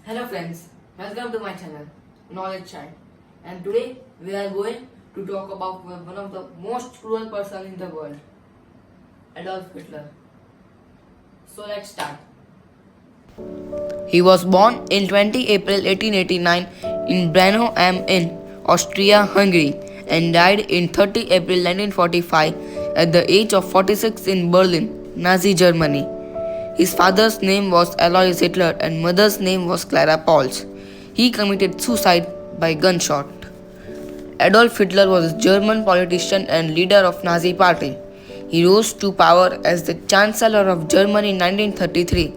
Hello friends, welcome to my channel Knowledge Child, and today we are going to talk about one of the most cruel person in the world, Adolf Hitler. So let's start. He was born in 20 April 1889 in Brno am Inn, Austria-Hungary, and died in 30 April 1945 at the age of 46 in Berlin, Nazi Germany. His father's name was Alois Hitler and mother's name was Clara Pauls. He committed suicide by gunshot. Adolf Hitler was a German politician and leader of Nazi Party. He rose to power as the Chancellor of Germany in 1933.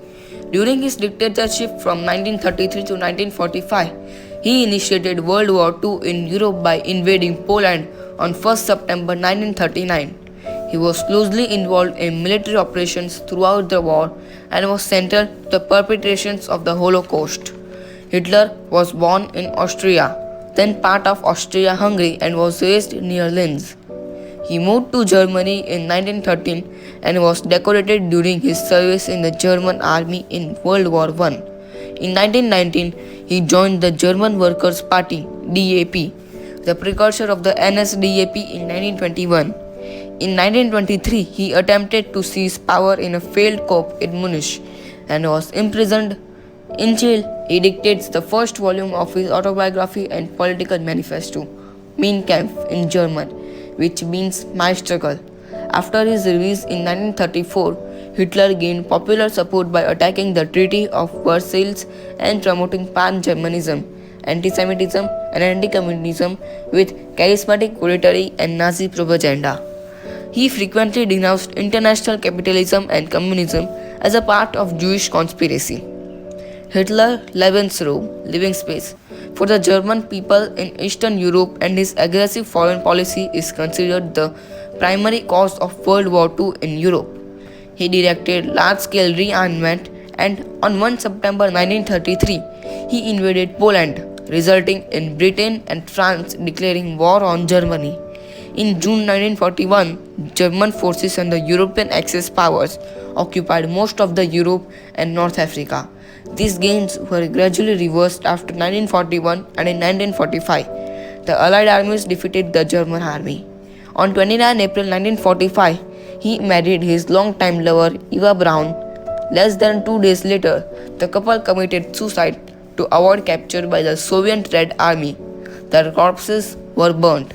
During his dictatorship from 1933 to 1945, he initiated World War II in Europe by invading Poland on 1st September 1939. He was closely involved in military operations throughout the war and was central to the perpetrations of the Holocaust. Hitler was born in Austria, then part of Austria-Hungary, and was raised near Linz. He moved to Germany in 1913 and was decorated during his service in the German army in World War I. In 1919, he joined the German Workers' Party (DAP), the precursor of the NSDAP in 1921. In 1923, he attempted to seize power in a failed coup in Munich and was imprisoned. In jail, he dictates the first volume of his autobiography and political manifesto, Mein Kampf in German, which means My Struggle. After his release in 1934, Hitler gained popular support by attacking the Treaty of Versailles and promoting pan-Germanism, anti-Semitism, and anti-communism with charismatic oratory and Nazi propaganda. He frequently denounced international capitalism and communism as a part of Jewish conspiracy. Hitler Lebensraum, living space, for the German people in Eastern Europe, and his aggressive foreign policy is considered the primary cause of World War II in Europe. He directed large-scale rearmament and on 1 September 1933, he invaded Poland, resulting in Britain and France declaring war on Germany. In June 1941, German forces and the European Axis powers occupied most of the Europe and North Africa. These gains were gradually reversed after 1941 and in 1945. The Allied armies defeated the German army. On 29 April 1945, he married his longtime lover Eva Braun. Less than 2 days later, the couple committed suicide to avoid capture by the Soviet Red Army. Their corpses were burnt.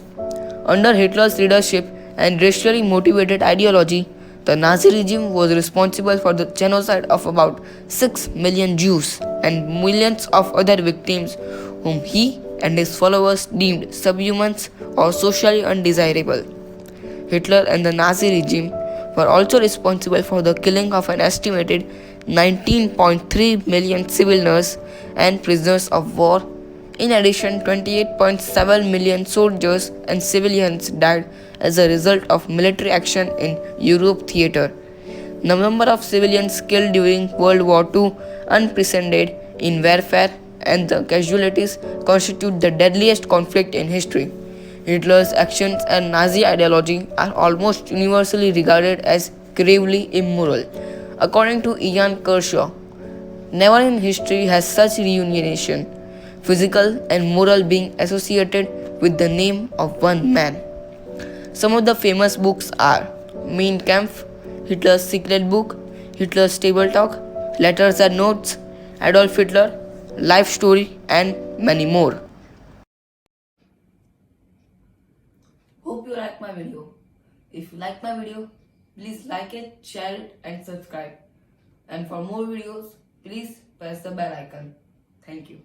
Under Hitler's leadership and racially motivated ideology, the Nazi regime was responsible for the genocide of about 6 million Jews and millions of other victims whom he and his followers deemed subhumans or socially undesirable. Hitler and the Nazi regime were also responsible for the killing of an estimated 19.3 million civilians and prisoners of war. In addition, 28.7 million soldiers and civilians died as a result of military action in Europe theater. The number of civilians killed during World War II unprecedented in warfare, and the casualties constitute the deadliest conflict in history. Hitler's actions and Nazi ideology are almost universally regarded as gravely immoral. According to Ian Kershaw, never in history has such reunification, physical and moral, being associated with the name of one man. Some of the famous books are Mein Kampf, Hitler's Secret Book, Hitler's Table Talk, Letters and Notes, Adolf Hitler, Life Story, and many more. Hope you like my video. If you like my video, please like it, share it, and subscribe. And for more videos, please press the bell icon. Thank you.